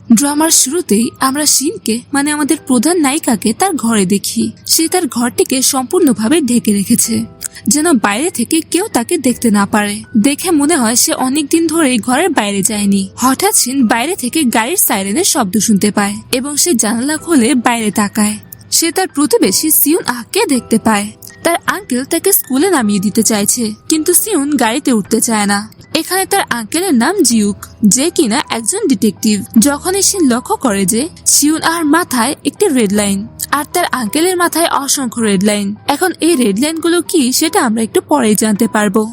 ড্রামার শুরুতেই আমরা শিনকে মানে আমাদের প্রধান নায়িকাকে তার ঘরে দেখি। সে তার ঘরটিকে সম্পূর্ণভাবে ঢেকে রেখেছে যেন বাইরে থেকে কেউ তাকে দেখতে না পারে। দেখে মনে হয় সে অনেকদিন ধরে ঘরের বাইরে যায়নি। হঠাৎ শিন বাইরে থেকে গাড়ির সাইরেনের শব্দ শুনতে পায় এবং সে জানালা খুলে বাইরে তাকায়। সে তার প্রতিবেশী সিউন আহকে দেখতে পায়। তার আঙ্কেল তাকে স্কুলে নামিয়ে দিতে চাইছে, কিন্তু সিউন গাড়িতে উঠতে চায় না। এখানে তার আঙ্কেলের নাম জিউক, যে কিনা একজন ডিটেকটিভ। যখনই সে লক্ষ্য করে যে সিউন আর মাথায় একটি রেড লাইন আর তার আঙ্কেলের মাথায় অসংখ্য রেড লাইন। এখন এই রেড লাইন গুলো কি সেটা আমরা একটু পরেই জানতে পারবো।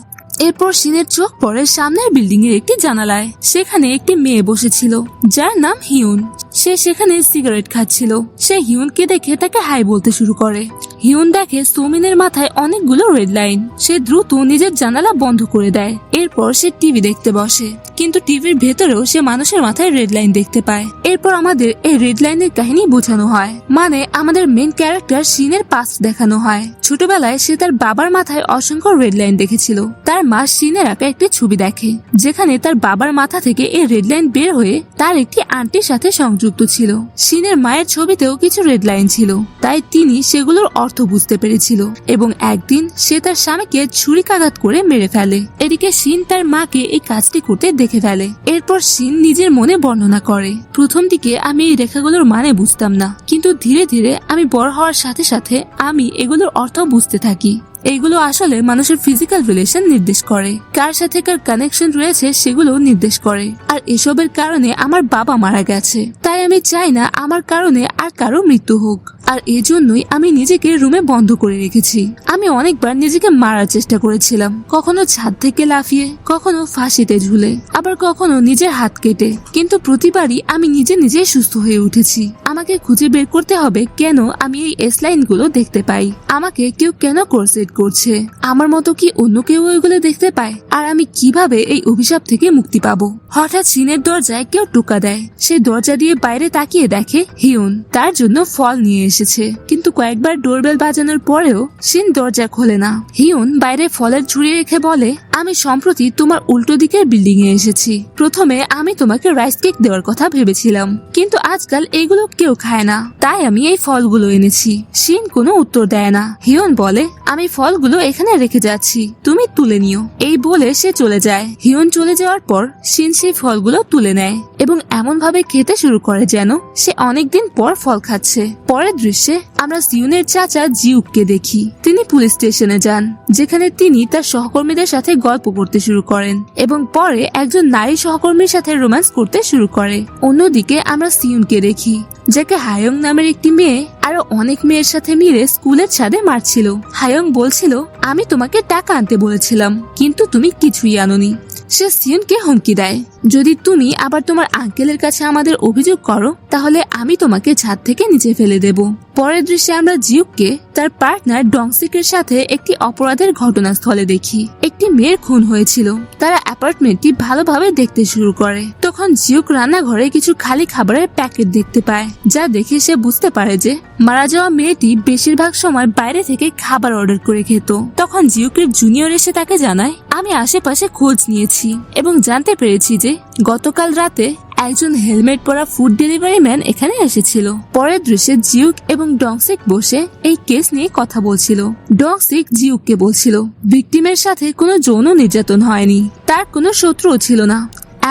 এরপর সিনের চোখ পড়ে সামনের বিল্ডিং এর একটি জানালায়। সেখানে একটি মেয়ে বসেছিল যার নাম হিউন। সে সেখানে সিগারেট খাচ্ছিল। সে হিউনকে দেখে তাকে হাই বলতে শুরু করে। হিউন দেখে সোমিনের মাথায় অনেকগুলো রেড লাইন। সে দ্রুত নিজের জানালা বন্ধ করে দেয়। এরপর সে টিভি দেখতে বসে, কিন্তু টিভির ভেতরেও সে মানুষের মাথায় রেড লাইন দেখতে পায়। এরপর আমাদের এই রেড লাইনের কাহিনী বোঝানো হয়, মানে আমাদের মেন ক্যারেক্টার সিনের পাস্ট দেখানো হয়। ছোটবেলায় সে তার বাবার মাথায় অসংখ্য রেড লাইন দেখেছিল। তার মা সিনের আঁকা একটি ছবি দেখে যেখানে তার বাবার মাথা থেকে এই রেড লাইন বের হয়ে তার একটি আন্টির সাথে সংযুক্ত ছিল। সিনের মায়ের ছবিতেও কিছু রেড লাইন ছিল, তাই তিনি সেগুলোর অর্থ বুঝতে পেরেছিল এবং একদিন সে তার স্বামীকে ছুরিকাঘাত করে মেরে ফেলে। এদিকে সিন তার মাকে এই কাজটি করতে দেখে ফেলে। এরপর সিন নিজের মনে বর্ণনা করে, প্রথম দিকে আমি এই রেখাগুলোর মানে বুঝতাম না, কিন্তু ধীরে ধীরে আমি বড় হওয়ার সাথে সাথে আমি এগুলোর অর্থ বুঝতে থাকি। এইগুলো আসলে মানুষের ফিজিক্যাল রিলেশন নির্দেশ করে, কার সাথে কার কানেকশন রয়েছে সেগুলো নির্দেশ করে। আর এসবের কারণে আমার বাবা মারা গেছে, তাই আমি চাই না আমার কারণে আর কারো মৃত্যু হোক। আর এজন্যই আমি নিজেকে রুমে বন্ধ করে রেখেছি। আমি অনেকবার নিজেকে মারার চেষ্টা করেছিলাম, কখনো ছাদ থেকে লাফিয়ে, কখনো ফাঁসিতে ঝুলে, আবার কখনো নিজের হাত কেটে, কিন্তু প্রতিবারই আমি নিজেই সুস্থ হয়ে উঠেছি। আমাকে খুঁজে বের করতে হবে কেন আমি এই এস লাইন গুলো দেখতে পাই, আমাকে কেউ কেন কোর্সেট করছে, আমার মতো কি অন্য কেউ এগুলো দেখতে পায়, আর আমি কিভাবে এই অভিশাপ থেকে মুক্তি পাবো। হঠাৎ সিনের দরজায় কেউ টোকা দেয়। সে দরজা দিয়ে বাইরে তাকিয়ে দেখে হিউন তার জন্য ফল নিয়ে এসেছে, কিন্তু কয়েকবার ডোরবেল বাজানোর পরেও সিন দরজা খোলে না। হিউন বাইরে ফলের ঝুড়ি রেখে বলে, আমি সম্প্রতি তোমার উল্টো দিকের বিল্ডিং এ এসেছি। প্রথমে আমি তোমাকে রাইস কেক দেওয়ার কথা ভেবেছিলাম, কিন্তু আজকাল এগুলো কেউ খায় না, তাই আমি এই ফলগুলো এনেছি। সিন কোনো উত্তর দেয় না। হিউন বলে, আমি ফলগুলো এখানে রেখে যাচ্ছি, তুমি তুলে নিও। এই বলে সে চলে যায়। হিউন চলে যাওয়ার পর সিন সেই ফলগুলো তুলে নেয় এবং এমন ভাবে খেতে শুরু করে যেন সে অনেকদিন পর ফল খাচ্ছে। পরের দৃশ্যে আমরা সিউনের চাচা জিউককে দেখি। তিনি পুলিশ স্টেশনে যান, যেখানে তিনি তার সহকর্মীদের সাথে গল্প করতে শুরু করেন এবং পরে একজন নারী সহকর্মীর সাথে রোম্যান্স করতে শুরু করে। অন্যদিকে আমরা সিউনকে দেখি, যাকে হায়ং নামের একটি মেয়ে আরো অনেক মেয়ের সাথে মিলে স্কুলের ছাদে মারছিল। হায়ং বলছিল, আমি তোমাকে টাকা আনতে বলেছিলাম, কিন্তু তুমি কিছুই আনোনি। সে সিউনকে হুমকি দেয়, যদি তুমি আবার তোমার আঙ্কেলের কাছে আমাদের অভিযোগ করো তাহলে আমি তোমাকে ছাদ থেকে নিচে ফেলে দেব। পরের দৃশ্যে আমরা জিউককে তার পার্টনার ডংসিকের সাথে একটি অপরাধের ঘটনাস্থলে দেখি। একটি মেয়ের খুন হয়েছিল। তারা অ্যাপার্টমেন্টটি ভালোভাবে দেখতে শুরু করে। তখন জিউক রান্নাঘরে কিছু খালি খাবারের প্যাকেট দেখতে পায়, যা দেখে সে বুঝতে পারে যে মারা যাওয়া মেয়েটি বেশিরভাগ সময় বাইরে থেকে খাবার অর্ডার করে খেত। তখন জিউকের জুনিয়র এসে তাকে জানায়, আমি আশেপাশে খোঁজ নিয়েছি এবং জানতে পেরেছি যে গতকাল রাতে একজন হেলমেট পরা ফুড ডেলিভারি ম্যান এখানে এসেছিল। পরের দৃশ্যে জিউক এবং ডংসিক বসে এই কেস নিয়ে কথা বলছিল। ডংসিক জিউককে বলছিল, ভিকটিমের সাথে কোনো যৌন নির্যাতন হয়নি, তার কোনো শত্রুও ছিল না,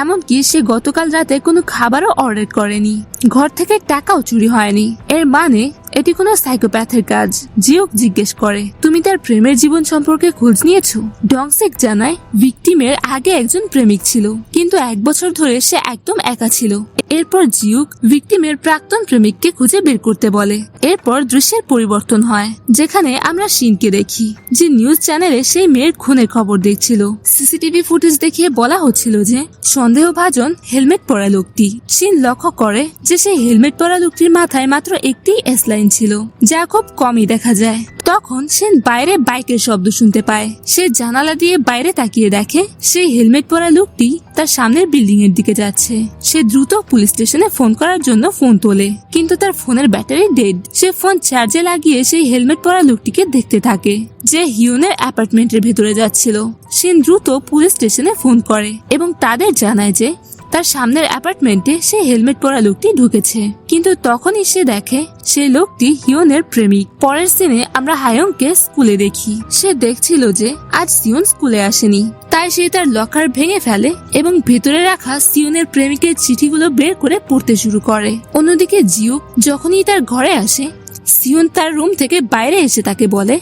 এমনকি সে গতকাল রাতে কোনো খাবারও অর্ডার করেনি, ঘর থেকে টাকাও চুরি হয়নি। এর মানে এটি কোনো সাইকোপ্যাথের কাজ। জিউক জিজ্ঞেস করে, তুমি তার প্রেমের জীবন সম্পর্কে খোঁজ নিয়েছো? ডংসিক জানায়, ভিকটিমের আগে একজন প্রেমিক ছিল, কিন্তু 1 বছর ধরে সে একদম একা ছিল। এরপর জিউক ভিকটিমের প্রাক্তন প্রেমিককে খুঁজে বের করতে বলে। এরপর দৃশ্যের পরিবর্তন হয়, যেখানে আমরা শিনকে দেখি, যে নিউজ চ্যানেলে সেই মেয়ের খুনের খবর দেখছিল। সিসিটিভি ফুটেজ দেখিয়ে বলা হচ্ছিল যে সন্দেহভাজন হেলমেট পরা লোকটি। শিন লক্ষ্য করে যে সেই হেলমেট পরা লোকটির মাথায় মাত্র একটি এস লাইন ছিল, যা খুব কমই দেখা যায়। তখন সে বাইরে বাইকের শব্দ শুনতে পায়। সে জানালা দিয়ে বাইরে তাকিয়ে দেখে সেই হেলমেট পরা লোকটি তার সামনের বিল্ডিং এর দিকে যাচ্ছে। সে দ্রুত পুলিশ স্টেশনে ফোন করার জন্য ফোন তোলে, কিন্তু তার ফোনের ব্যাটারি ডেড। সে ফোন চার্জে লাগিয়ে সেই হেলমেট পরা লোকটিকে দেখতে থাকে, যে হিউনের অ্যাপার্টমেন্টের ভেতরে যাচ্ছিল। সে দ্রুত পুলিশ স্টেশনে ফোন করে এবং তাদের জানায় যে তার সামনের অ্যাপার্টমেন্টে সেই হেলমেট পরা লোকটি ঢুকেছে, কিন্তু তখনই সে দেখে সেই লোকটি হিয়নের প্রেমিক। পরের সিনে আমরা হায়ংকে স্কুলে দেখি। সে দেখছিল যে আজ সিয়ন স্কুলে আসেনি, তাই সে তার লকার ভেঙে ফেলে এবং ভেতরে রাখা সিয়নের প্রেমিকের চিঠিগুলো বের করে পড়তে শুরু করে। অন্যদিকে জিউক যখনই তার ঘরে আসে, সিয়ন তার রুম থেকে বাইরে এসে তাকে বলে,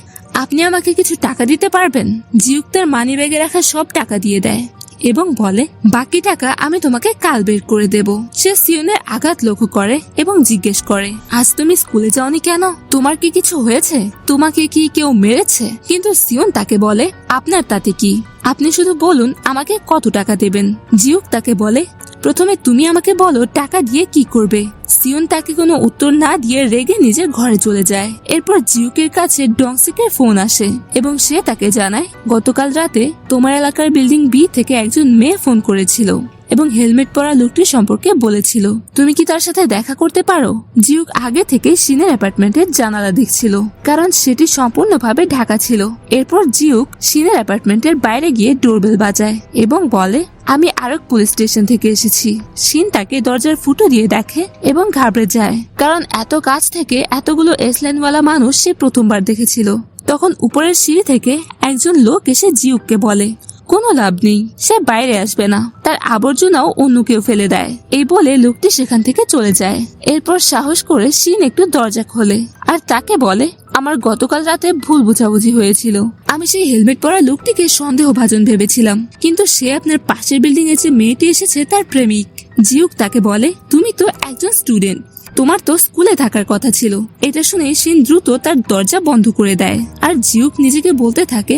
আপনি আমাকে কিছু টাকা দিতে পারবেন? জিউক তার মানি ব্যাগে রাখা সব টাকা দিয়ে দেয় এবং বলে, বাকি টাকা আমি তোমাকে কাল বের করে দেব। সে সিয়নের আঘাত লক্ষ্য করে এবং জিজ্ঞেস করে, আজ তুমি স্কুলে যাওনি কেন? তোমার কি কিছু হয়েছে? তোমাকে কি কেউ মেরেছে? কিন্তু সিয়ন তাকে বলে, আপনার তাতে কি? আপনি শুধু বলুন আমাকে কত টাকা দেবেন। জিউক তাকে বলে, প্রথমে তুমি আমাকে বলো টাকা দিয়ে কি করবে। সিয়ন তাকে কোনো উত্তর না দিয়ে রেগে নিজের ঘরে চলে যায়। এরপর জিউকের কাছে ডংসিকের ফোন আসে এবং সে তাকে জানায়, গতকাল রাতে তোমার এলাকার বিল্ডিং বি থেকে একজন মেয়ে ফোন করেছিল এবং হেলমেট পরা লোকটি সম্পর্কে বলেছিল, তুমি কি তার সাথে দেখা করতে পারো? জিউক আগে থেকে সিনের অ্যাপার্টমেন্টের জানালা দেখছিল, কারণ সেটি সম্পূর্ণভাবে ঢাকা ছিল। এরপর জিউক সিনের অ্যাপার্টমেন্টের বাইরে গিয়ে ডোরবেল বাজায় এবং বলে, আমি আরক পুলিশ স্টেশন থেকে এসেছি। সিন তাকে দরজার ফুটো দিয়ে দেখে এবং ঘাবড়ে যায়, কারণ এত কাছ থেকে এতগুলো এসলাইনওয়ালা মানুষ সে প্রথমবার দেখেছিল। তখন উপরের সিঁড়ি থেকে একজন লোক এসে জিউককে বলে, কোনো লাভ নেই, সে বাইরে আসবে না, তার আবর্জনাও অন্য কেউ ফেলে দেয়। এই বলে লোকটি সেখান থেকে চলে যায়। এরপর সাহস করে সিন একটু দরজা খোলে আর তাকে বলে, আমার গতকাল রাতে ভুল বোঝাবুঝি হয়েছিল। আমি সেই হেলমেট পরা লোকটিকে সন্দেহভাজন ভেবেছিলাম, কিন্তু সে আপনার পাশের বিল্ডিং এ যে মেয়েটি এসেছে তার প্রেমিক। জিউক তাকে বলে, তুমি তো একজন স্টুডেন্ট, তোমার তো স্কুলে থাকার কথা ছিল। এটা শুনে সিন দ্রুত তার দরজা বন্ধ করে দেয় আর জিউক নিজেকে বলতে থাকে,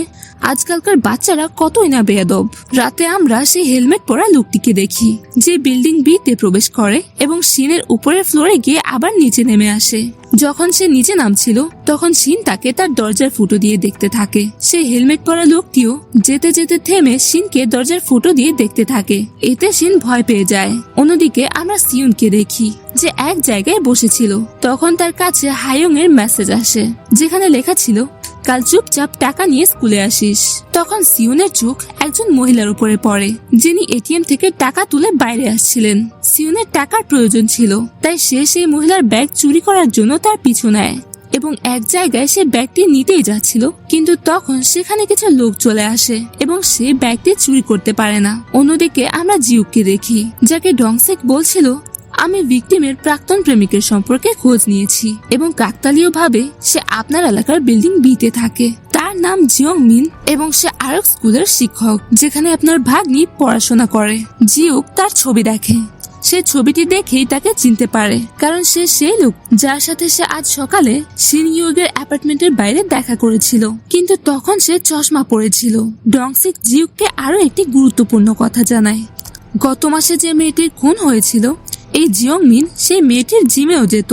আজকালকার বাচ্চারা কতই না বেয়াদব। রাতে আমরা সেই হেলমেট পরা লোকটিকে দেখি যে বিল্ডিং বি তে প্রবেশ করে এবং সিনের উপরের ফ্লোরে গিয়ে আবার নিচে নেমে আসে। যখন সে নিচে নামছিল তখন সিন তাকে তার দরজার ফুটো দিয়ে দেখতে থাকে। সে হেলমেট পরা লোকটিও যেতে যেতে থেমে সিনকে দরজার ফুটো দিয়ে দেখতে থাকে। এতে সিন ভয় পেয়ে যায়। অন্যদিকে আমরা সিয়নকে দেখি যে এক জায়গায় বসেছিল। তখন তার কাছে হায়ং এর মেসেজ আসে, যেখানে লেখা ছিল, কাল চুপচাপ টাকা নিয়ে স্কুলে আসিস। তখন সিয়নের চোখ একজন মহিলার উপরে পড়ে, যিনি এটিএম থেকে টাকা তুলে বাইরে আসছিলেন। সিয়নের টাকার প্রয়োজন ছিল, তাই সে সেই মহিলার ব্যাগ চুরি করার জন্য তার পিছু নেয় এবং এক জায়গায় সে ব্যাগটি নিতেই যাচ্ছিল, কিন্তু তখন সেখানে কিছু লোক চলে আসে এবং সে ব্যাগটি চুরি করতে পারে না। অন্যদিকে আমরা জিউককে দেখি, যাকে ডংসেক বলছিল, আমি ভিকটিমের প্রাক্তন প্রেমিকের সম্পর্কে খোঁজ নিয়েছি এবং কাকতালীয়ভাবে সে আপনার এলাকার বিল্ডিং বিতে থাকে। তার নাম জিয়ং মিন এবং সে আরক স্কুলের শিক্ষক, যেখানে আপনার ভাগ্নি পড়াশোনা করে। জিউক তার ছবি দেখে। সে ছবিটি দেখেই তাকে চিনতে পারে, কারণ সে সেই লোক যার সাথে সে আজ সকালে সিন ইউগের অ্যাপার্টমেন্টের বাইরে দেখা করেছিল, কিন্তু তখন সে চশমা পরেছিল। ডংসিক জিউককে আরো একটি গুরুত্বপূর্ণ কথা জানায়। গত মাসে যে মেয়েটির খুন হয়েছিল, এই জিয়ং মিন সেই মেয়েটির জিমেও যেত,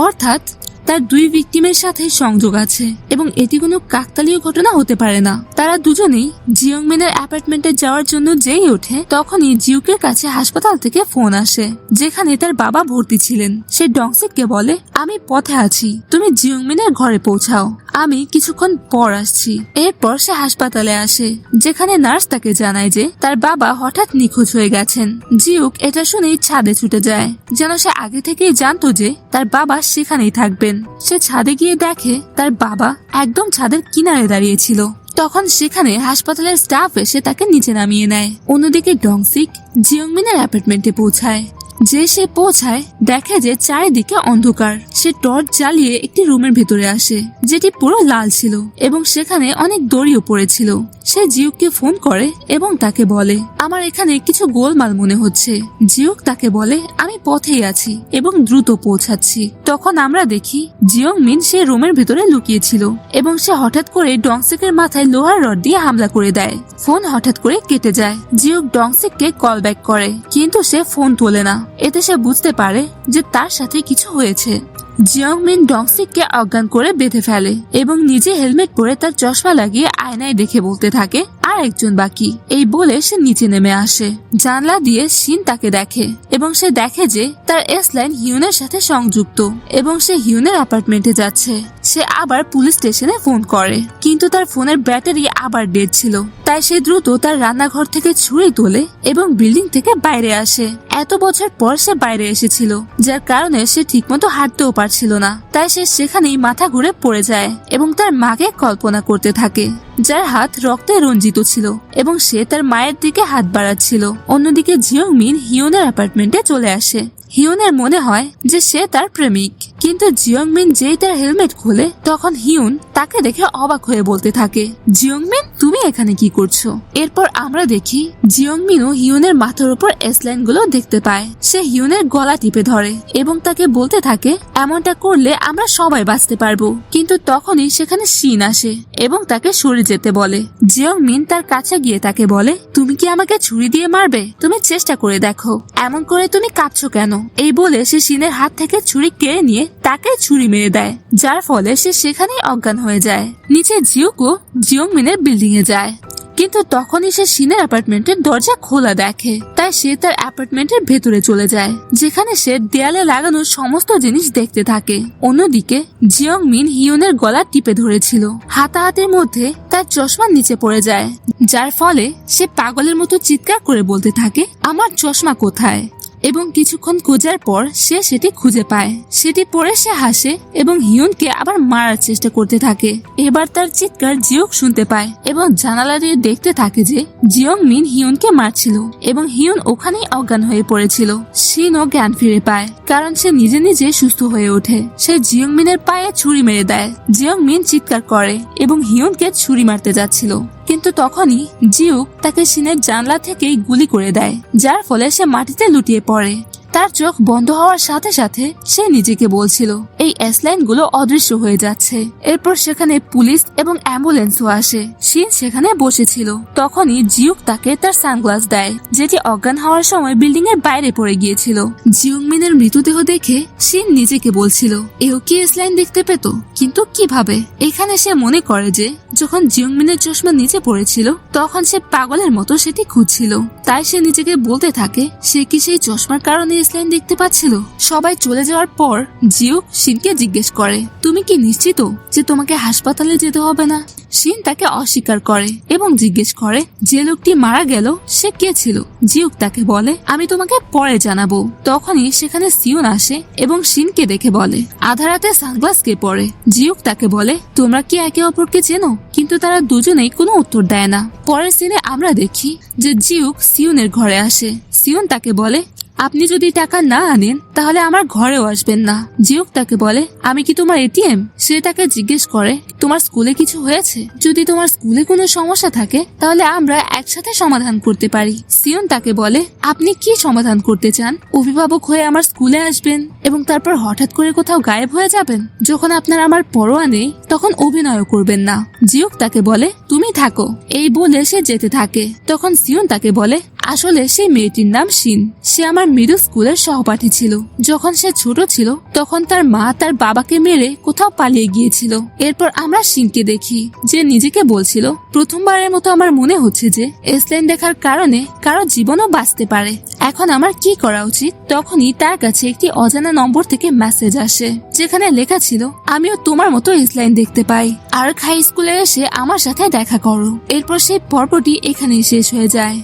অর্থাৎ তার দুই ভিকটিমের সাথে সংযোগ আছে এবং এটি কোনো কাকতালীয় ঘটনা হতে পারে না। তারা দুজনেই জিয়ং মিনের অ্যাপার্টমেন্টে যাওয়ার জন্য যেই ওঠে, তখনই জিউকের কাছে হাসপাতাল থেকে ফোন আসে, যেখানে তার বাবা ভর্তি ছিলেন। সে ডংসিককে বলে, আমি পথে আছি, তুমি জিয়ং মিনের ঘরে পৌঁছাও, আমি কিছুক্ষণ পর আসছি। এরপর সে হাসপাতালে আসে, যেখানে নার্স তাকে জানায় যে তার বাবা হঠাৎ নিখোঁজ হয়ে গেছেন। জিউক এটা শুনেই ছাদে ছুটে যায়, যেন সে আগে থেকেই জানতো যে তার বাবা সেখানেই থাকবেন। সে ছাদে গিয়ে দেখে তার বাবা একদম ছাদের কিনারে দাঁড়িয়েছিল। তখন সেখানে হাসপাতালের স্টাফ এসে তাকে নিচে নামিয়ে নেয়। অন্যদিকে ডংসিক জিয়ং মিনের অ্যাপার্টমেন্টে পৌঁছায়। যে সে পৌঁছায় দেখে যে চারিদিকে অন্ধকার। সে টর্চ জ্বালিয়ে একটি রুমের ভেতরে আসে, যেটি পুরো লাল ছিল এবং সেখানে অনেক দড়িও পড়েছিল। সে জিউককে ফোন করে এবং তাকে বলে, আমার এখানে কিছু গোলমাল মনে হচ্ছে। জিউক তাকে বলে, আমি পথেই আছি এবং দ্রুত পৌঁছাচ্ছি। তখন আমরা দেখি জিয়ং মিন সে রুমের ভেতরে লুকিয়েছিল এবং সে হঠাৎ করে ডংসিকের মাথায় লোহার রড দিয়ে হামলা করে দেয়। ফোন হঠাৎ করে কেটে যায়। জিউক ডংসিককে কল ব্যাক করে, কিন্তু সে ফোন তোলে না। এতে সে বুঝতে পারে যে তার সাথে কিছু হয়েছে। জিয়ংমিন ডংসিককে অজ্ঞান করে বেঁধে ফেলে এবং নিজে হেলমেট পরে তার চশমা লাগিয়ে আয়নায় দেখে বলতে থাকে আর একজন বাকি। এই বলে সে নিচে নেমে আসে। জানলা দিয়ে শিন তাকে দেখে এবং সে দেখে যে তার এস লাইন হিউনের সাথে সংযুক্ত এবং সে হিউনের অ্যাপার্টমেন্টে যাচ্ছে। সে আবার পুলিশ স্টেশনে ফোন করে, কিন্তু তার ফোনের ব্যাটারি আবার ডেড ছিল। তাই সে দ্রুত তার রান্নাঘর থেকে ছুরি তোলে এবং বিল্ডিং থেকে বাইরে আসে। এত বছর পর সে বাইরে এসেছিল, যার কারণে সে ঠিকমতো হাঁটতেও পারছিল না। তাই সে সেখানেই মাথা ঘুরে পড়ে যায় এবং তার মাকে কল্পনা করতে থাকে, যার হাত রক্তে রঞ্জিত ছিল এবং সে তার মায়ের দিকে হাত বাড়াচ্ছিল। অন্যদিকে জিয়ংমিন হিউনের অ্যাপার্টমেন্টে চলে আসে। হিউনের মনে হয় যে সে তার প্রেমিক, কিন্তু জিয়ংমিন যেই তার হেলমেট খোলে তখন হিউন তাকে দেখে অবাক হয়ে বলতে থাকে, জিয়ংমিন তুমি এখানে কি করছো? এরপর আমরা দেখি জিয়ংমিনও হিউনের মাথার উপর এসলাইন গুলো দেখতে পায়। সে হিউনের গলা টিপে ধরে এবং তাকে বলতে থাকে এমনটা করলে আমরা সবাই বাঁচতে পারবো। কিন্তু তখনই সেখানে শিন আসে এবং তাকে সরে যেতে বলে। জিয়ংমিন তার কাছে গিয়ে তাকে বলে, তুমি কি আমাকে ছুরি দিয়ে মারবে? তুমি চেষ্টা করে দেখো, এমন করে তুমি কাঁদছো কেন? এই বলে সে শিনের হাত থেকে ছুরি কেড়ে নিয়ে তাকে ছুরি মেরে দেয়, যার ফলে সে সেখানেই অজ্ঞান হয়ে যায়। নিচে জিউকো জিয়ংমিনের বিল্ডিং এ যায়, কিন্তু তখনই সে শিনের অ্যাপার্টমেন্টের দরজা খোলা দেখে। তাই সে তার অ্যাপার্টমেন্টের ভেতরে চলে যায়, যেখানে সে দেয়ালে লাগানো সমস্ত জিনিস দেখতে থাকে। অন্যদিকে জিয়ংমিন হিউনের গলা টিপে ধরেছিল। হাতাহাতির মধ্যে তার চশমা নিচে পড়ে যায়, যার ফলে সে পাগলের মতো চিৎকার করে বলতে থাকে, আমার চশমা কোথায়? এবং কিছুক্ষণ খোঁজার পর সে সেটি খুঁজে পায়। সেটি পরে সে হাসে এবং হিউনকে আবার মারার চেষ্টা করতে থাকে। এবার তার চিৎকার জিওক শুনতে পায় এবং জানালা দিয়ে দেখতে থাকে যে জিয়ংমিন হিউনকে মারছিল এবং হিউন ওখানেই অজ্ঞান হয়ে পড়েছিল। শিনও জ্ঞান ফিরে পায়, কারণ সে নিজে নিজে সুস্থ হয়ে ওঠে। সে জিয়ংমিনের পায়ে ছুরি মেরে দেয়। জিয়ংমিন চিৎকার করে এবং হিউনকে ছুরি মারতে যাচ্ছিল, কিন্তু তখনই জিউক তাকে শিনের জানলা থেকেই গুলি করে দেয়, যার ফলে সে মাটিতে লুটিয়ে পড়ে। তার চোখ বন্ধ হওয়ার সাথে সাথে সে নিজেকে বলছিল এই এসলাইন গুলো অদৃশ্য হয়ে যাচ্ছে। এরপর সেখানে পুলিশ এবং অ্যাম্বুলেন্সও আসে। শিন সেখানে বসেছিল। তখনই জিউক তাকে তার সানগ্লাস দেয়, যেটি অজ্ঞান হওয়ার সময় বিল্ডিং এর বাইরে পড়ে গিয়েছিল। জিয়ংমিনের মৃতদেহ দেখে শিন নিজেকে বলছিল এও কি এসলাইন দেখতে পেত, কিন্তু কিভাবে? এখানে সে মনে করে যে যখন জিয়ংমিনের চশমা নিচে পড়েছিল তখন সে পাগলের মতো সেটি খুঁজছিল। তাই সে নিজেকে বলতে থাকে সে কি সেই চশমার কারণে এসলাইন দেখতে পাচ্ছিল। সবাই চলে যাওয়ার পর জিউক শিনকে জিজ্ঞেস করে, তুমি কি নিশ্চিত যে তোমাকে হাসপাতালে যেতে হবে না? শিন তাকে অস্বীকার করে এবং জিজ্ঞেস করে যে লোকটি মারা গেল সে কে ছিল। জিউক তাকে বলে আমি তোমাকে পরে জানাবো। তখনই সেখানে সিউন আসে এবং শিনকে দেখে বলে আধা রাতে সানগ্লাস কে পরে। জিউক তাকে বলে তোমরা কি একে অপরকে চেনো? কিন্তু তারা দুজনেই কোনো উত্তর দেয় না। পরের সিনে আমরা দেখি যে জিউক সিউনের ঘরে আসে। সিউন তাকে বলে আপনি যদি টাকা না আনেন তাহলে আমার ঘরেও আসবেন না। জিউক তাকে বলে আমি কি তোমার এটিএম? সে তাকে জিজ্ঞেস করে তোমার স্কুলে কিছু হয়েছে? যদি তোমার স্কুলে কোনো সমস্যা থাকে তাহলে আমরা একসাথে সমাধান করতে পারি। সিউন তাকে বলে আপনি কি সমাধান করতে চান? অভিভাবক হয়ে আমার স্কুলে আসবেন এবং তারপর হঠাৎ করে কোথাও গায়েব হয়ে যাবেন? যখন আপনার আমার পরোয়া নেই তখন অভিনয় করবেন না। জিউক তাকে বলে তুমি থাকো। এই বলে সে যেতে থাকে। তখন সিউন তাকে বলে আসলে সেই মেয়েটির নাম শিন। সে আমার মিডল স্কুলের সহপাঠী ছিল। যখন সে ছোট ছিল তখন তার মা তার বাবাকে মেরে কোথাও পালিয়ে গিয়েছিল। এরপর আমরা শিনকে দেখি যে নিজেকে বলছিল প্রথমবারের মতো আমার মনে হচ্ছে যে এসলাইন দেখার কারণে কারো জীবনও বাঁচতে পারে। এখন আমার কি করা উচিত? তখনই তার কাছে একটি অজানা নম্বর থেকে মেসেজ আসে, যেখানে লেখা ছিল আমিও তোমার মতো এসলাইন দেখতে পাই, আর হাই স্কুলে এসে আমার সাথে দেখা করো। এরপর সেই পর্বটি এখানেই শেষ হয়ে যায়।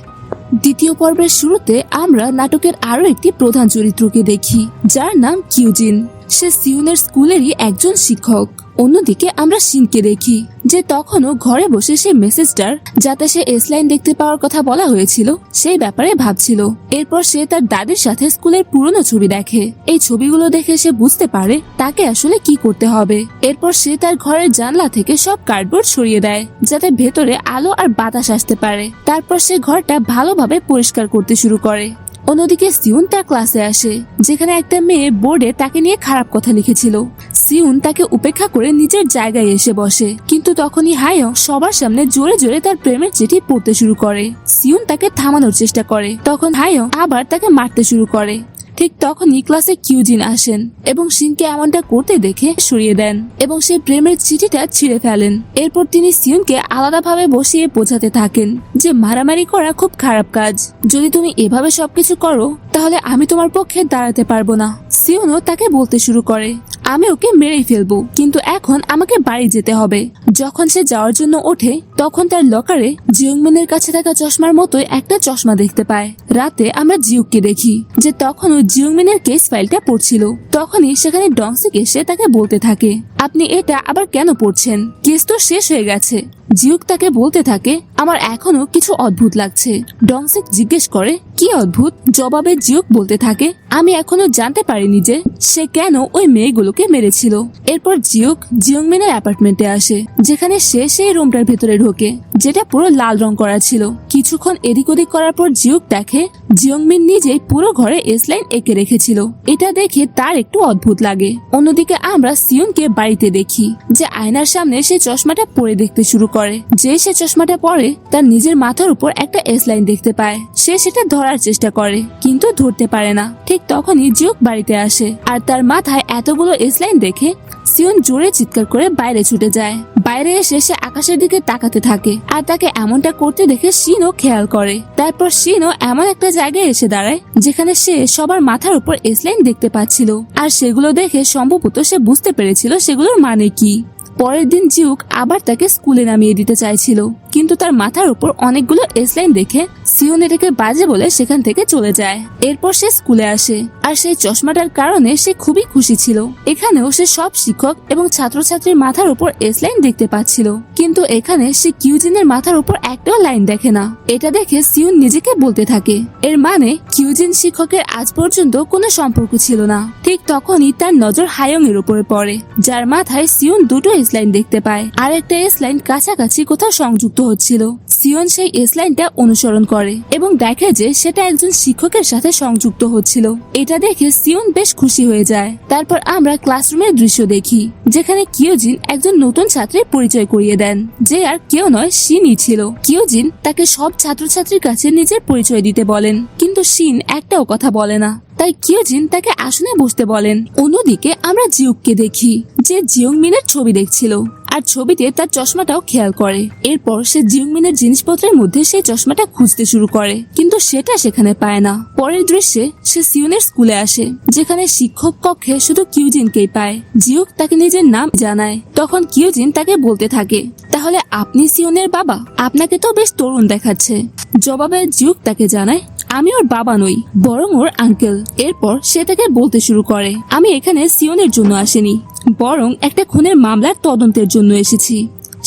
দ্বিতীয় পর্বের শুরুতে আমরা নাটকের আরো একটি প্রধান চরিত্রকে দেখি, যার নাম কিউজিন। সে সিউনের স্কুলেরই একজন শিক্ষক। অন্যদিকে আমরা শিনকে দেখি যে তখনও ঘরে বসে সে মেসেজটার যাতে সে এসলাইন দেখতে পাওয়ার কথা বলা হয়েছিল সেই ব্যাপারে ভাবছিল। এরপর সে তার দাদির সাথে স্কুলের পুরনো ছবি দেখে। এই ছবিগুলো দেখে সে বুঝতে পারে তাকে আসলে কি করতে হবে। এরপর সে তার ঘরের জানলা থেকে সব কার্ডবোর্ড সরিয়ে দেয় যাতে ভেতরে আলো আর বাতাস আসতে পারে। তারপর সে ঘরটা ভালোভাবে পরিষ্কার করতে শুরু করে। অন্যদিকে সিউন তার ক্লাসে আসে, যেখানে একটা মেয়ে বোর্ডে তাকে নিয়ে খারাপ কথা লিখেছিল। সিউন তাকে উপেক্ষা করে নিজের জায়গায় এসে বসে, কিন্তু তখনই হায়ং সবার সামনে জোরে জোরে তার প্রেমের চিঠি পড়তে শুরু করে। সিউন তাকে থামানোর চেষ্টা করে, তখন হায়ং আবার তাকে মারতে শুরু করে। ঠিক তখনই ক্লাসে কিউজিন আসেন এবং শিনকে এমনটা করতে দেখে সরিয়ে দেন এবং সেই প্রেমের চিঠিটা ছিঁড়ে ফেলেন। এরপর তিনি সিউনকে আলাদাভাবে বসিয়ে বোঝাতে থাকেন যে মারামারি করা খুব খারাপ কাজ। যদি তুমি এভাবে সবকিছু করো তাহলে আমি তোমার পক্ষে দাঁড়াতে পারবো না। সিউনও তাকে বলতে শুরু করে, আমি ওকে মেরেই ফেলবো, কিন্তু এখন আমাকে বাড়ি যেতে হবে। যখন সে যাওয়ার জন্য ওঠে তখন তার লকারে জিওংমিনের কাছে থাকা চশমার মতোই একটা চশমা দেখতে পায়। রাতে আমরা জিউককে দেখি যে তখনও জিওংমিনের কেস ফাইলটা পড়ছিল। তখনই সেখানে ডংসিক এসে তাকে বলতে থাকে, আপনি এটা আবার কেন পড়ছেন? কেস তো শেষ হয়ে গেছে। জিউক তাকে বলতে থাকে, আমার এখনো কিছু অদ্ভুত লাগছে। ডংসিক জিজ্ঞেস করে, কি অদ্ভুত? জবাবে জিউক বলতে থাকে, আমি এখনো জানতে পারিনি যে সে কেন ওই মেয়েগুলোকে মেরেছিল। এরপর জিউক জিওংমিনের অ্যাপার্টমেন্টে আসে, যেখানে সে সেই রুমটার ভেতরে ঢোকে যেটা পুরো লাল রং করা ছিল। কিছুক্ষণ এদিক ওদিক করার পর জিউক দেখে জিওংমিন নিজেই পুরো ঘরে এস লাইন এঁকে রেখেছিল। এটা দেখে তার একটু অদ্ভুত লাগে। অন্যদিকে আমরা সিউনকে বাড়িতে দেখি যে আয়নার সামনে সে চশমাটা পরে দেখতে শুরু করে। যে সে চশমাটা পরে তার নিজের মাথার উপর একটা এস লাইন দেখতে পায়। সে সেটা ধরার চেষ্টা করে কিন্তু ধরতে পারে না। ঠিক তখনই জিউক বাড়িতে আসে আর তার মাথায় এতগুলো এস লাইন দেখে সিউন জোরে চিৎকার করে বাইরে ছুটে যায়। বাইরে এসে সে আকাশের দিকে তাকাতে থাকে আর তাকে এমনটা করতে দেখে শিনও খেয়াল করে। তারপর শিনও এমন একটা জায়গায় এসে দাঁড়ায় যেখানে সে সবার মাথার উপর এস লাইন দেখতে পাচ্ছিল আর সেগুলো দেখে সম্ভবত সে বুঝতে পেরেছিল সেগুলোর মানে কি। পরের দিন জিউক আবার তাকে স্কুলে নামিয়ে দিতে চাইছিল, কিন্তু তার মাথার উপর অনেকগুলো এস লাইন দেখে সিউন এটাকে বাজে বলে সেখান থেকে চলে যায়। এরপর সে স্কুলে আসে আর সেই চশমাটার কারণে সে খুবই খুশি ছিল। এখানেও সে সব শিক্ষক এবং ছাত্রছাত্রীর মাথার উপর এস লাইন দেখতে পাচ্ছিল, কিন্তু এখানে সে কিউজিনের মাথার উপর একটাও লাইন দেখে না। এটা দেখে সিউন নিজেকে বলতে থাকে, এর মানে কিউজিন শিক্ষকের আজ পর্যন্ত কোনো সম্পর্ক ছিল না। ঠিক তখনই তার নজর হায়ং এর উপরে পড়ে, যার মাথায় সিউন দুটো এস লাইন দেখতে পায় আর একটা এস লাইন কাছাকাছি কোথাও সংযুক্ত হচ্ছিল। সিউন সেই এস লাইনটা অনুসরণ করে এবং দেখে যে সেটা একজন শিক্ষকের সাথে সংযুক্ত হচ্ছিল। এটা দেখে সিউন বেশ খুশি হয়ে যায়। তারপর আমরা ক্লাসরুমের দৃশ্য দেখি যেখানে কিউজিন একজন নতুন ছাত্রের পরিচয় করিয়ে দেন, যে আর কেউ নয়, শিনই ছিল। কিউজিন তাকে সব ছাত্রছাত্রীর কাছে নিজের পরিচয় দিতে বলেন, কিন্তু শিন একটাও কথা বলে না। তাই কিউজিন তাকে আসনে বসতে বলেন। অন্যদিকে আমরা জিউককে দেখি যে জিওংমিনের ছবি দেখছিল আর ছবিতে তার চশমাটাও খেয়াল করে। এরপর সে জিওংমিনের জিনিসপত্রের মধ্যে সেই চশমাটা খুঁজতে শুরু করে, কিন্তু সেটা সেখানে পায় না। পরের দৃশ্যে সে সিউনের স্কুলে আসে, যেখানে শিক্ষক কক্ষে শুধু কিউজিনকেই পায়। জিউক তাকে নিজের নাম জানায়। তখন কিউজিন তাকে বলতে থাকে, তাহলে আপনি সিউনের বাবা? আপনাকে তো বেশ তরুণ দেখাচ্ছে। জবাবে জিউক তাকে জানায়, আমি ওর বাবা নই, বরং ওর আঙ্কেল। এরপর সে তাকে বলতে শুরু করে, আমি এখানে সিউনের জন্য আসিনি, বরং একটা খুনের মামলার তদন্তের জন্য এসেছি।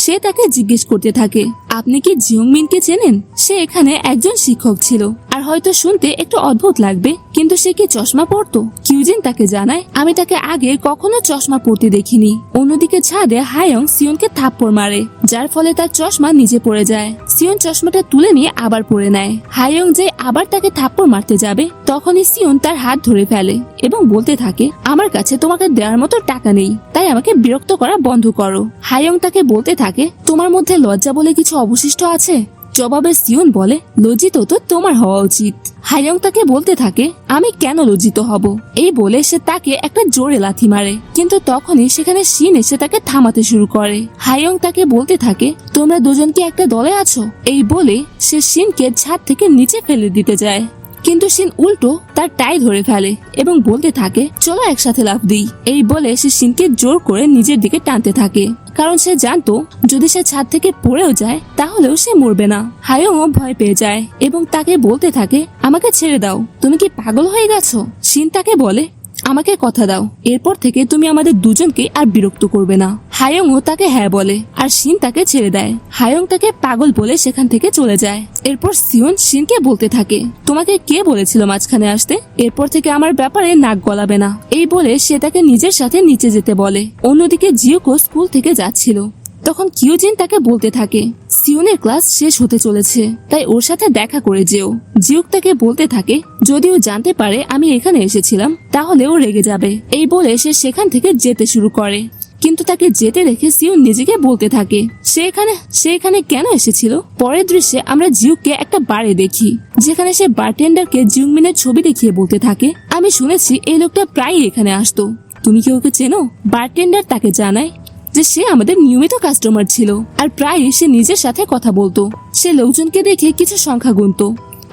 সে তাকে জিজ্ঞেস করতে থাকে, আপনি কি জিওংমিনকে চেনেন? সে এখানে একজন শিক্ষক ছিল আর হয়তো শুনতে একটু অদ্ভুত লাগবে, কিন্তু সে কি চশমা পরতো? কিউজিন তাকে জানায়, আমি তাকে আগে কখনো চশমা পরতে দেখিনি। অন্যদিকে ছাদে হায়ং সিউনকে থাপ্পড় মারে, যার ফলে তার চশমা নিচে পড়ে যায়। সিউন চশমাটা তুলে নিয়ে আবার পরে নেয়। হায়ং যে আবার তাকে থাপ্পড় মারতে যাবে, তখনই সিউন তার হাত ধরে ফেলে এবং বলতে থাকে, আমার কাছে তোমাকে দেওয়ার মতো টাকা নেই, তাই আমাকে বিরক্ত করা বন্ধ করো। হায়ং তাকে বলতে থাকে, তোমার মধ্যে লজ্জা বলে কিছু অবশিষ্ট আছে? জবাবে সিউন বলে, লজ্জিত তো তোমার হওয়া উচিত। হায়ং তাকে বলতে থাকে, আমি কেন লজ্জিত হব? এই বলে সে তাকে একটা জোরে লাথি মারে, কিন্তু তখনই সেখানে শিন এসে তাকে থামাতে শুরু করে। হায়ং তাকে বলতে থাকে, তোমরা দুজন কি একটা দলে আছো? এই বলে সে শিনকে ছাদ থেকে নিচে ফেলে দিতে যায়, কিন্তু শিন উল্টো তার টাই ধরে ফেলে এবং বলতে থাকে, চলো একসাথে লাফ দিই। এই বলে সে শিনকে জোর করে নিজের দিকে টানতে থাকে, কারণ সে জানতো যদি সে ছাদ থেকে পড়েও যায় তাহলেও সে মরবে না। হায়ংও ভয় পেয়ে যায় এবং তাকে বলতে থাকে, আমাকে ছেড়ে দাও, তুমি কি পাগল হয়ে গেছো? শিন তাকে বলে, আমাকে কথা দাও, এরপর থেকে তুমি আমাদের দুজনকে আর বিরক্ত করবে না। হায়ংও তাকে হ্যাঁ বলে আর শিন তাকে ছেড়ে দেয়। হায়ং তাকে পাগল বলে সেখান থেকে চলে যায়। এরপর সিউন শিনকে বলতে থাকে, তোমাকে কে বলেছিল মাঝখানে আসতে? এরপর থেকে আমার ব্যাপারে নাক গলাবে না। এই বলে সে তাকে নিজের সাথে নিচে যেতে বলে। অন্যদিকে জিউকও স্কুল থেকে যাচ্ছিল। তখন কিউজিন তাকে বলতে থাকে, সিউনের ক্লাস শেষ হতে চলেছে, তাই ওর সাথে দেখা করে যেও। জিউক তাকে বলতে থাকে, যদিও জানতে পারে আমি এখানে এসেছিলাম তাহলে ও রেগে যাবে। এই বলে সে সেখান থেকে যেতে শুরু করে, কিন্তু তাকে যেতে দেখে সিউন নিজেকে বলতে থাকে, সে সে এখানে কেন এসেছিল? পরের দৃশ্যে আমরা জিউককে একটা বারে দেখি, যেখানে সে বারটেন্ডারকে জিউমিনের ছবি দেখিয়ে বলতে থাকে, আমি শুনেছি এই লোকটা প্রায়ই এখানে আসতো, তুমি কি ওকে চেনো? বারটেন্ডার তাকে জানায় যে সে আমাদের নিয়মিত কাস্টমার ছিল আর প্রায়ই সে নিজের সাথে কথা বলতো। সে লোকজনকে দেখে কিছু সংখ্যা গুনতো।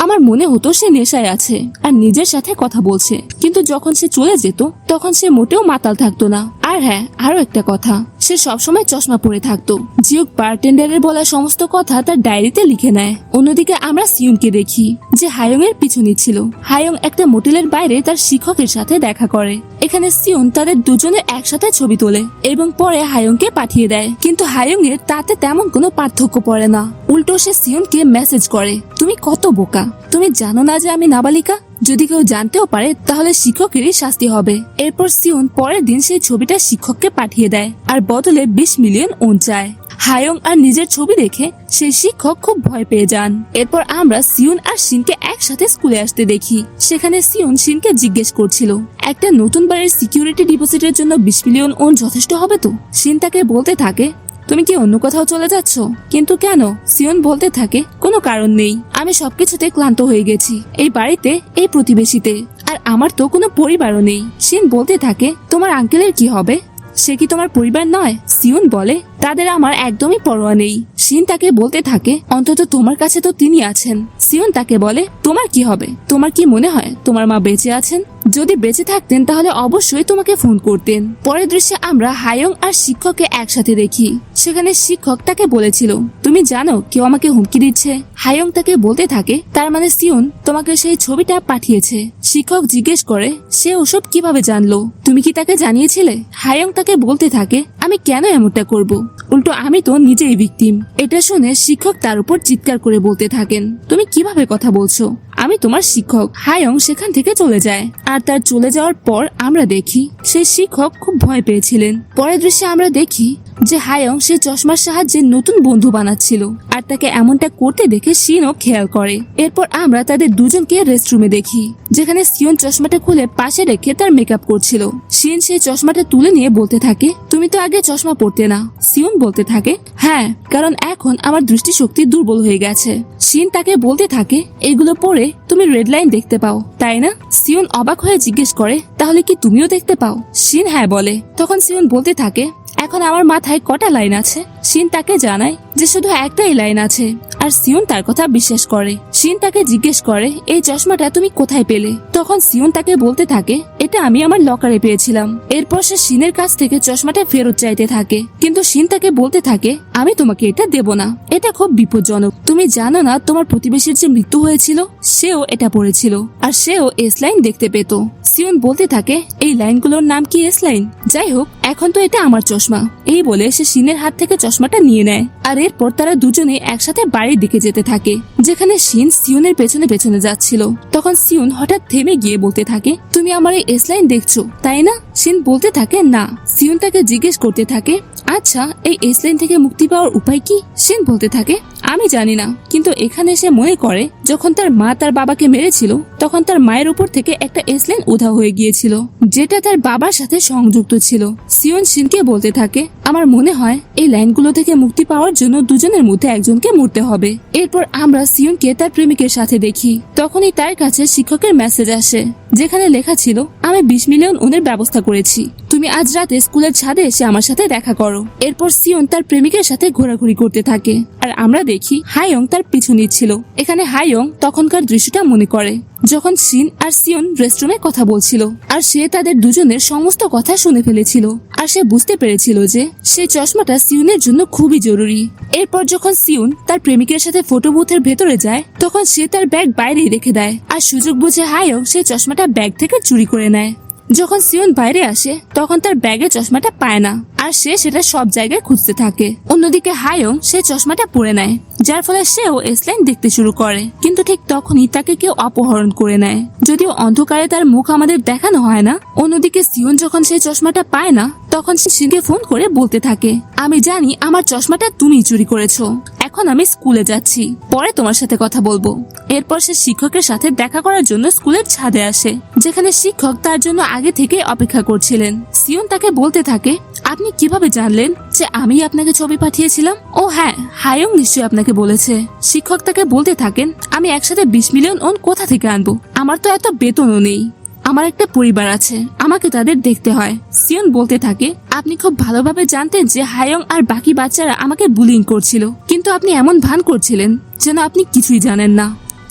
আমার মনে হতো সে নেশায় আছে আর নিজের সাথে কথা বলছে, কিন্তু যখন সে চলে যেত তখন সে মোটেও মাতাল থাকতো না। আর হ্যাঁ, আরো একটা কথা, সে সবসময় চশমা পরে থাকতো। জিউক বারটেন্ডারের বলা সমস্ত কথা তার ডায়েরিতে লিখে নেয়। অন্যদিকে আমরা সিউনকে দেখি যে হায়ং এর পিছু নিচ্ছিল। হায়ং একটা মোটেলের বাইরে তার শিক্ষকের সাথে দেখা করে। এখানে সিউন তাদের দুজনের একসাথে ছবি তোলে এবং পরে হায়ংকে পাঠিয়ে দেয়, কিন্তু হায়ং এর তাতে তেমন কোনো পার্থক্য পড়ে না। উল্টো সে সিউনকে মেসেজ করে, তুমি কত বোকা, তুমি জানো না যে আমি নাবালিকা? যদি কেউ জানতেও পারে তাহলে শিক্ষকেরই শাস্তি হবে। এরপর সিউন পরের দিন সেই ছবিটা শিক্ষককে পাঠিয়ে দেয় আর বদলে 20 মিলিয়ন ওন চায়। হায়ং আর নিজের ছবি দেখে সেই শিক্ষক খুব ভয় পেয়ে যান। এরপর আমরা সিউন আর শিনকে একসাথে স্কুলে আসতে দেখি। সেখানে সিউন শিনকে জিজ্ঞেস করছিল, একটা নতুন বাড়ির সিকিউরিটি ডিপোজিটের জন্য 20 মিলিয়ন ওন যথেষ্ট হবে তো? শিন তাকে বলতে থাকে, তুমি কি অন্য কোথাও চলে যাচ্ছ? কিন্তু কেন? সিউন বলতে থাকে, কোনো কারণ নেই, আমি সবকিছুতে ক্লান্ত হয়ে গেছি, এই বাড়িতে, এই প্রতিবেশীতে, আর আমার তো কোনো পরিবারও নেই। শিন বলতে থাকে, তোমার আঙ্কেলের কি হবে? সে কি তোমার পরিবার নয়? সিউন বলে, তাদের আমার একদমই পরোয়া নেই। শিন তাকে বলতে থাকে, অন্তত তোমার কাছে তো তিনি আছেন। সিউন তাকে বলে, তোমার কি হবে? তোমার কি মনে হয় তোমার মা বেঁচে আছেন? যদি বেঁচে থাকতেন তাহলে অবশ্যই তোমাকে ফোন করতেন। পরের দৃশ্যে আমরা হায়ং আর শিক্ষককে একসাথে দেখি। সেখানে শিক্ষক তাকে বলেছিল, তুমি জানো কেউ আমাকে হুমকি দিচ্ছে? হায়ং তাকে বলতে থাকে, তার মানে সিউন তোমাকে সেই ছবিটা পাঠিয়েছে। শিক্ষক জিজ্ঞেস করে, সে ওসব কিভাবে জানলো? তুমি কি তাকে জানিয়েছিলে? হায়ং তাকে বলতে থাকে, আমি কেন এমনটা করব? উল্টো আমি তো নিজেই ভিকটিম। এটা শুনে শিক্ষক তার উপর চিৎকার করে বলতে থাকেন, তুমি কিভাবে কথা বলছো? আমি তোমার শিক্ষক। হায়ং সেখান থেকে চলে যায় আর তার চলে যাওয়ার পর আমরা দেখি সেই শিক্ষক খুব ভয় পেয়েছিলেন। পরের দৃশ্যে আমরা দেখি যে হায়ং সে চশমার সাহায্যে নতুন বন্ধু বানাচ্ছিল আর তাকে এমনটা করতে দেখে শিনও খেয়াল করে। এরপর আমরা তাদের দুজনকে রেস্টরুমে দেখি, যেখানে সিউন চশমাটা খুলে পাশে রেখে তার মেকআপ করছিল। শিন সেই চশমাটা তুলে নিয়ে বলতে থাকে, তুমি তো আগে চশমা পরতে না। সিউন বলতে থাকে, হ্যাঁ, কারণ এখন আমার দৃষ্টিশক্তি দুর্বল হয়ে গেছে। শিন তাকে বলতে থাকে, এগুলো পরে তুমি রেড লাইন দেখতে পাও, তাই না? সিউন অবাক হয়ে জিজ্ঞেস করে, তাহলে কি তুমিও দেখতে পাও? শিন হ্যাঁ বলে। তখন সিউন বলতে থাকে, এখন আমার মাথায় কটা লাইন আছে? শিন তাকে জানায় যে শুধু একটাই লাইন আছে, আর সিউন তার কথা বিশ্বাস করে। শিন তাকে জিজ্ঞেস করে, এই চশমাটা তুমি কোথায় পেলে? তখন সিউন তাকে বলতে থাকে, এটা আমি আমার লকারে পেয়েছিলাম। এরপর সে শিনের কাছ থেকে চশমাটা ফেরত চাইতে থাকে, কিন্তু শিন তাকে বলতে থাকে, আমি তোমাকে এটা দেব না, এটা খুব বিপজ্জনক। তুমি জানো না তোমার প্রতিবেশীর যে মৃত্যু হয়েছিল, সেও এটা পড়েছিল আর সেও এস লাইন দেখতে পেত। সিউন বলতে থাকে, এই লাইনগুলোর নাম কি এস লাইন? যাই হোক, এখন তো এটা আমার চশমা। এই বলে সে শিনের হাত থেকে চশমাটা নিয়ে নেয় আর এরপর তারা দুজনে একসাথে বাড়ির দিকে যেতে থাকে, যেখানে শিন সিউনের পেছনে পেছনে যাচ্ছিল। তখন সিউন হঠাৎ থেমে গিয়ে বলতে থাকে, তুমি আমার এই এস লাইন দেখছো, তাই না? শিন বলতে থাকে, না। সিউন তাকে জিজ্ঞেস করতে থাকে, আচ্ছা, এই এস লাইন থেকে মুক্তি পাওয়ার উপায় কি? শিন বলতে থাকে, আমি জানি না, কিন্তু এখানে সে মনে করে যখন তার মা তার বাবাকে মেরেছিল তখন তার মায়ের উপর থেকে একটা এস লাইন উধাও হয়ে গিয়েছিল, যেটা তার বাবার সাথে সংযুক্ত ছিল। সিউন শিনকে বলতে থাকে, আমার মনে হয় এই লাইনগুলো থেকে মুক্তি পাওয়ার জন্য দুজনের মধ্যে একজনকে মরতে হবে। এরপর আমরা সিউনকে তার প্রেমিকের সাথে দেখি। তখনই তার কাছে শিক্ষকের মেসেজ আসে, যেখানে লেখা ছিল, আমি 20 মিলিয়ন ওনের ব্যবস্থা করেছি, তুমি আজ রাতে স্কুলের ছাদে এসে আমার সাথে দেখা করো। এরপর সিউন তার প্রেমিকের সাথে ঘোরাঘুরি করতে থাকে আর আমরা দেখি হায়ং তার পিছু নিচ্ছিল। এখানে হায়ং তখনকার দৃশ্যটা মনে করে যখন শিন আর সিউন রেস্টরুমে কথা বলছিল আর সে তাদের দুজনের সমস্ত কথা শুনে ফেলেছিল আর সে বুঝতে পেরেছিল যে সেই চশমাটা সিউনের জন্য খুবই জরুরি। এরপর যখন সিউন তার প্রেমিকের সাথে ফটো বুথের ভেতরে যায় তখন সে তার ব্যাগ বাইরেই রেখে দেয় আর সুযোগ বুঝে হায়ং সেই চশমাটা ব্যাগ থেকে চুরি করে নেয়। যখন সিউন বাইরে আসে তখন তার ব্যাগে চশমাটা পায় না আর সে সেটা সব জায়গায় খুঁজতে থাকে। অন্যদিকে হায়ং সেই চশমাটা পরে নেয়, যার ফলে সেও এস লাইন দেখতে শুরু করে, কিন্তু ঠিক তখনই তাকে কেউ অপহরণ করে নেয়। যদিও অন্ধকারে তার মুখ আমাদের দেখানো হয় না। অন্যদিকে সিউন যখন সেই চশমাটা পায় না তখন সে শিনকে ফোন করে বলতে থাকে, আমি জানি আমার চশমাটা তুমি চুরি করেছো, এখন আমি স্কুলে যাচ্ছি, পরে তোমার সাথে কথা বলবো। এরপর সে শিক্ষকের সাথে দেখা করার জন্য স্কুলের ছাদে আসে, যেখানে শিক্ষক তার জন্য আগে থেকে অপেক্ষা করছিলেন। সিউন তাকে বলতে থাকে, আপনি কিভাবে জানলেন যে আমি আপনাকে ছবি পাঠিয়েছিলাম? ও হ্যাঁ, হায়ং নিশ্চয়ই আপনাকে বলেছে। শিক্ষক তাকে বলতে থাকেন, আমি একসাথে 20 মিলিয়ন ওন কোথা থেকে আনবো? আমার তো এত বেতনও নেই। আমার একটা পরিবার আছে, আমাকে তাদের দেখতে হয়। সিয়ন বলতে থাকে, আপনি খুব ভালোভাবে জানতেন যে হায়ং আর বাকি বাচ্চারা আমাকে বুলিং করছিল, কিন্তু আপনি এমন ভান করছিলেন যেন আপনি কিছুই জানেন না।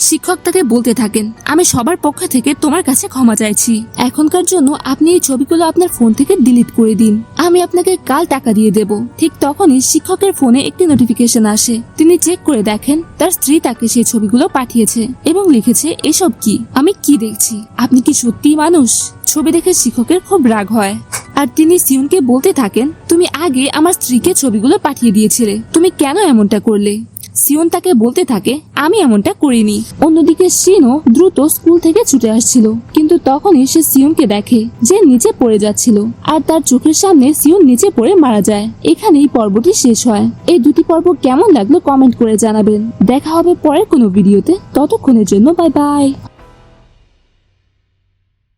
শিক্ষক তাকে বলতে থাকেন, আমি সবার পক্ষ থেকে তোমার কাছে ক্ষমা চাইছি। এখনকার জন্য আপনি এই ছবিগুলো আপনার ফোন থেকে ডিলিট করে দিন। আমি আপনাকে কাল টাকা দিয়ে দেব। ঠিক তখনই শিক্ষকের ফোনে একটি নোটিফিকেশন আসে। তিনি চেক করে দেখেন তার স্ত্রী তাকে সেই ছবিগুলো পাঠিয়েছে এবং লিখেছে, এসব কি? আমি কি দেখছি? আপনি কি সত্যিই মানুষ? ছবি দেখে শিক্ষকের খুব রাগ হয় আর তিনি সিয়নকে বলতে থাকেন, তুমি আগে আমার স্ত্রীকে ছবিগুলো পাঠিয়ে দিয়েছিলে, তুমি কেন এমনটা করলে? সিয়ন তাকে বলতে থাকে, আমি এমনটা করিনি। অন্যদিকে শিনও দ্রুত স্কুল থেকে ছুটে আসছিল, কিন্তু তখনই সে সিয়নকে দেখে যে নিচে পড়ে যাচ্ছিল আর তার চোখের সামনে সিয়ন নিচে পড়ে মারা যায়। এখানেই পর্বটি শেষ হয়। এই দুটি পর্ব কেমন লাগলো কমেন্ট করে জানাবেন। দেখা হবে পরের কোনো ভিডিওতে, ততক্ষণের জন্য বাই বাই।